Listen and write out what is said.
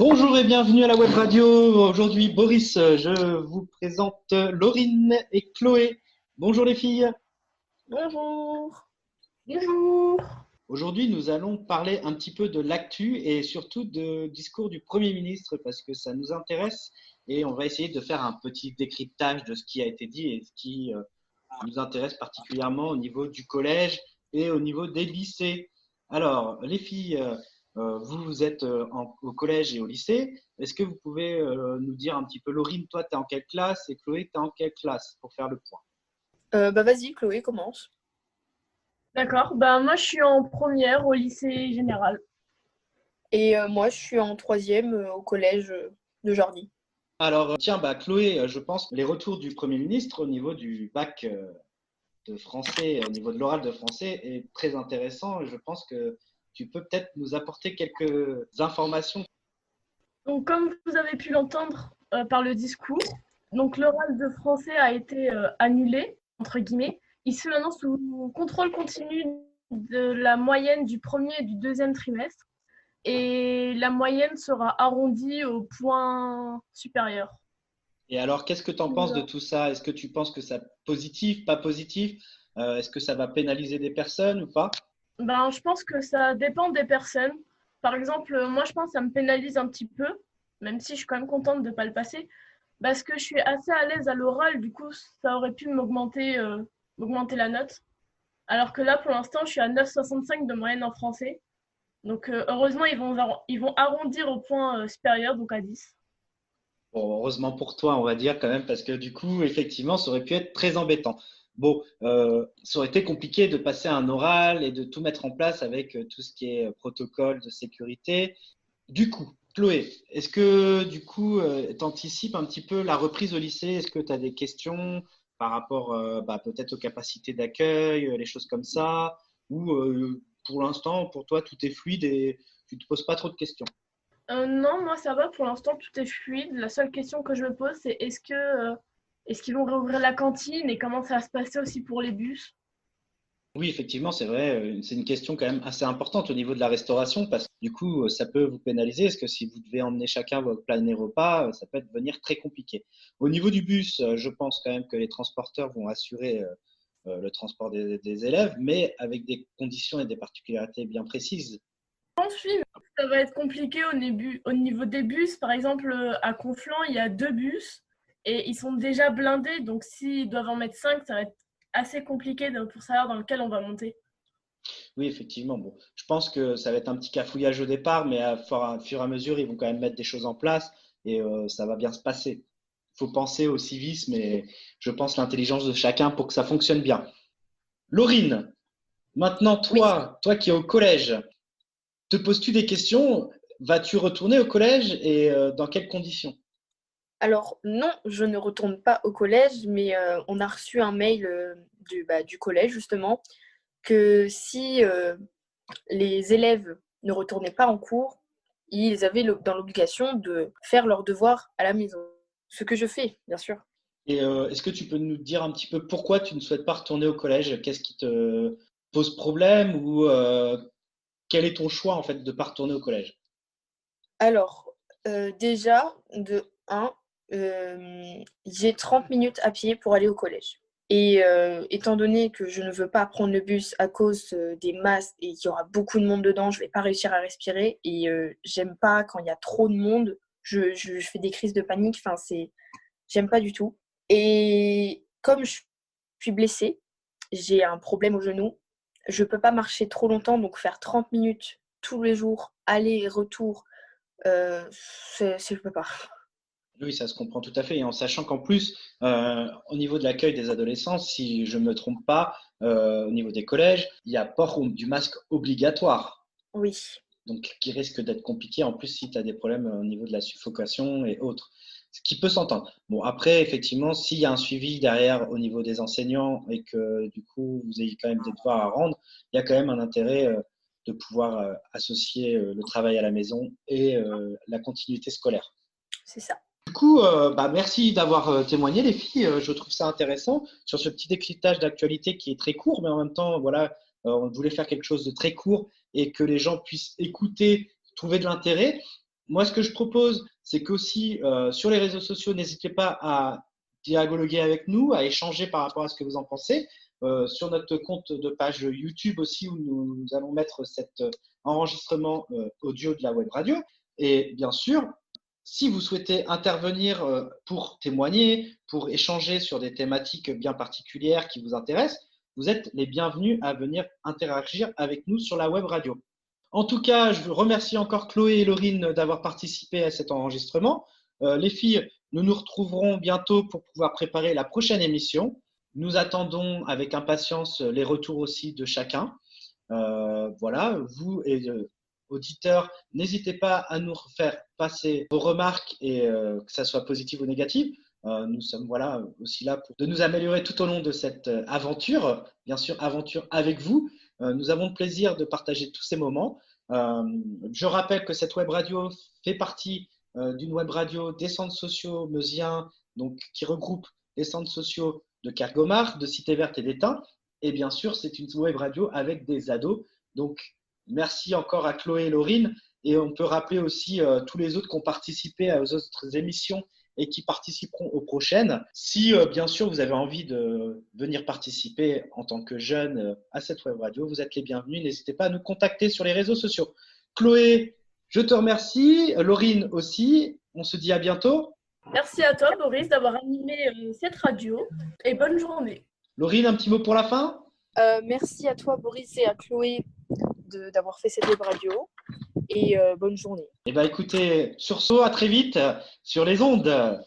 Bonjour et bienvenue à la web radio. Aujourd'hui, Boris, je vous présente Laurine et Chloé. Bonjour les filles. Bonjour. Bonjour. Aujourd'hui, nous allons parler un petit peu de l'actu et surtout du discours du Premier ministre parce que ça nous intéresse et on va essayer de faire un petit décryptage de ce qui a été dit et ce qui nous intéresse particulièrement au niveau du collège et au niveau des lycées. Alors, les filles, vous êtes au collège et au lycée. Est-ce que vous pouvez nous dire un petit peu, Laurine, toi, tu es en quelle classe et Chloé, tu es en quelle classe pour faire le point? Vas-y, Chloé, commence. D'accord. Moi, je suis en première au lycée général. Et moi, je suis en troisième au collège de Jordi. Alors, tiens, Chloé, je pense que les retours du Premier ministre au niveau du bac de français, au niveau de l'oral de français, est très intéressant. Je pense que tu peux peut-être nous apporter quelques informations. Donc, comme vous avez pu l'entendre par le discours, donc l'oral de français a été annulé, entre guillemets. Il se fait maintenant sous contrôle continu de la moyenne du premier et du deuxième trimestre. Et la moyenne sera arrondie au point supérieur. Et alors, qu'est-ce que tu en penses de tout ça? Est-ce que tu penses que c'est positif, pas positif? Est-ce que ça va pénaliser des personnes ou pas? Je pense que ça dépend des personnes. Par exemple, moi, je pense que ça me pénalise un petit peu, même si je suis quand même contente de ne pas le passer, parce que je suis assez à l'aise à l'oral. Du coup, ça aurait pu m'augmenter la note. Alors que là, pour l'instant, je suis à 9,65 de moyenne en français. Donc, heureusement, ils vont arrondir au point supérieur, donc à 10. Bon, heureusement pour toi, on va dire quand même, parce que du coup, effectivement, ça aurait pu être très embêtant. Bon, ça aurait été compliqué de passer un oral et de tout mettre en place avec tout ce qui est protocole de sécurité. Du coup, Chloé, est-ce que du coup, tu anticipes un petit peu la reprise au lycée? Est-ce que tu as des questions par rapport peut-être aux capacités d'accueil, les choses comme ça? Ou pour l'instant, pour toi, tout est fluide et tu te poses pas trop de questions? Non, moi, ça va. Pour l'instant, tout est fluide. La seule question que je me pose, c'est est-ce qu'ils vont réouvrir la cantine et comment ça va se passer aussi pour les bus? Oui, effectivement, c'est vrai. C'est une question quand même assez importante au niveau de la restauration parce que du coup, ça peut vous pénaliser. Parce que si vous devez emmener chacun votre panier repas, ça peut devenir très compliqué. Au niveau du bus, je pense quand même que les transporteurs vont assurer le transport des élèves, mais avec des conditions et des particularités bien précises. Ensuite, ça va être compliqué au niveau des bus. Par exemple, à Conflans, il y a 2 bus et ils sont déjà blindés. Donc, s'ils doivent en mettre 5, ça va être assez compliqué pour savoir dans lequel on va monter. Oui, effectivement. Bon, je pense que ça va être un petit cafouillage au départ, mais à fur et à mesure, ils vont quand même mettre des choses en place et ça va bien se passer. Il faut penser au civisme et je pense l'intelligence de chacun pour que ça fonctionne bien. Laurine, maintenant Oui. toi qui es au collège, te poses-tu des questions? Vas-tu retourner au collège et dans quelles conditions? Alors, non, je ne retourne pas au collège, mais on a reçu un mail du collège, justement, que si les élèves ne retournaient pas en cours, ils avaient dans l'obligation de faire leurs devoirs à la maison. Ce que je fais, bien sûr. Et est-ce que tu peux nous dire un petit peu pourquoi tu ne souhaites pas retourner au collège? Qu'est-ce qui te pose problème ou quel est ton choix en fait de ne pas retourner au collège? Alors, déjà, de 1, j'ai 30 minutes à pied pour aller au collège. Et étant donné que je ne veux pas prendre le bus à cause des masses et qu'il y aura beaucoup de monde dedans, je ne vais pas réussir à respirer. Et j'aime pas quand il y a trop de monde. Je fais des crises de panique. Enfin, j'aime pas du tout. Et comme je suis blessée, j'ai un problème au genou. Je ne peux pas marcher trop longtemps, donc faire 30 minutes tous les jours, aller et retour, je peux pas. Oui, ça se comprend tout à fait. Et en sachant qu'en plus, au niveau de l'accueil des adolescents, si je ne me trompe pas, au niveau des collèges, il y a port du masque obligatoire. Oui, Donc, qui risque d'être compliqué en plus si tu as des problèmes au niveau de la suffocation et autres. Ce qui peut s'entendre. Bon, après, effectivement, s'il y a un suivi derrière au niveau des enseignants et que du coup, vous ayez quand même des devoirs à rendre, il y a quand même un intérêt de pouvoir associer le travail à la maison et la continuité scolaire. c'est ça. Du coup, merci d'avoir témoigné, les filles. Je trouve ça intéressant sur ce petit décryptage d'actualité qui est très court, mais en même temps, voilà, on voulait faire quelque chose de très court et que les gens puissent écouter, trouver de l'intérêt. moi, ce que je propose, c'est qu'aussi sur les réseaux sociaux, n'hésitez pas à dialoguer avec nous, à échanger par rapport à ce que vous en pensez. Sur notre compte de page YouTube aussi, où nous allons mettre cet enregistrement audio de la web radio. Et bien sûr, si vous souhaitez intervenir pour témoigner, pour échanger sur des thématiques bien particulières qui vous intéressent, vous êtes les bienvenus à venir interagir avec nous sur la web radio. En tout cas, je remercie encore Chloé et Laurine d'avoir participé à cet enregistrement. Les filles, nous nous retrouverons bientôt pour pouvoir préparer la prochaine émission. Nous attendons avec impatience les retours aussi de chacun. Voilà, vous et auditeurs, n'hésitez pas à nous faire passer vos remarques et que ça soit positif ou négatif. Nous sommes voilà aussi là pour de nous améliorer tout au long de cette aventure, bien sûr aventure avec vous. Nous avons le plaisir de partager tous ces moments. Je rappelle que cette web radio fait partie d'une web radio des centres sociaux meusiens, donc qui regroupe les centres sociaux de Kergomar, de Cité Verte et d'Étain. Et bien sûr, c'est une web radio avec des ados. Donc, merci encore à Chloé et Laurine. Et on peut rappeler aussi tous les autres qui ont participé aux autres émissions et qui participeront aux prochaines. Si, bien sûr, vous avez envie de venir participer en tant que jeune à cette web radio, vous êtes les bienvenus. N'hésitez pas à nous contacter sur les réseaux sociaux. Chloé, je te remercie. Laurine aussi. On se dit à bientôt. Merci à toi, Boris, d'avoir animé cette radio. Et bonne journée. Laurine, un petit mot pour la fin? Merci à toi, Boris, et à Chloé d'avoir fait cette web radio. Et bonne journée. Eh bien, écoutez, sur ce, à très vite sur les ondes.